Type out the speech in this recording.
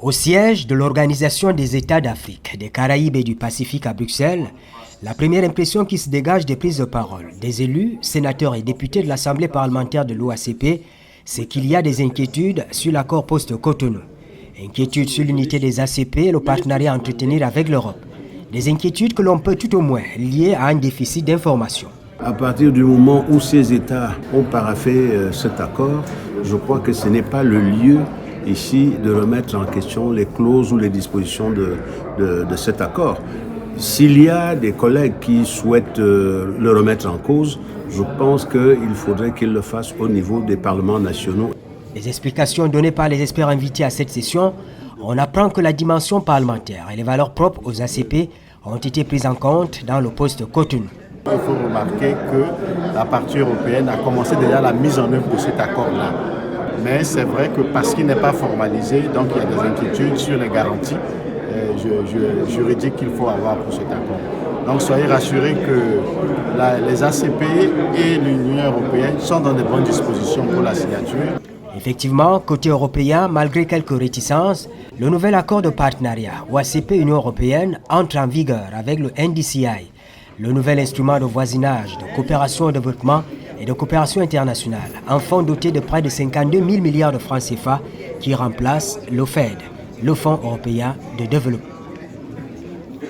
Au siège de l'Organisation des États d'Afrique, des Caraïbes et du Pacifique à Bruxelles, la première impression qui se dégage des prises de parole des élus, sénateurs et députés de l'Assemblée parlementaire de l'OACP, c'est qu'il y a des inquiétudes sur l'accord post-Cotonou. Inquiétudes sur l'unité des ACP et le partenariat à entretenir avec l'Europe. Des inquiétudes que l'on peut tout au moins lier à un déficit d'information. À partir du moment où ces États ont paraphé cet accord, je crois que ce n'est pas le lieu ici de remettre en question les clauses ou les dispositions de cet accord. S'il y a des collègues qui souhaitent le remettre en cause, je pense qu'il faudrait qu'ils le fassent au niveau des parlements nationaux. Les explications données par les experts invités à cette session, on apprend que la dimension parlementaire et les valeurs propres aux ACP ont été prises en compte dans le post-Cotonou. Il faut remarquer que la partie européenne a commencé déjà la mise en œuvre de cet accord-là. Mais c'est vrai que parce qu'il n'est pas formalisé, donc il y a des inquiétudes sur les garanties juridiques qu'il faut avoir pour cet accord. Donc soyez rassurés que les ACP et l'Union européenne sont dans de bonnes dispositions pour la signature. Effectivement, côté européen, malgré quelques réticences, le nouvel accord de partenariat OACP-Union européenne entre en vigueur avec le NDCI, le nouvel instrument de voisinage, de coopération au développement et de coopération internationale, un fonds doté de près de 52 000 milliards de francs CFA qui remplace l'OFED, le Fonds européen de développement.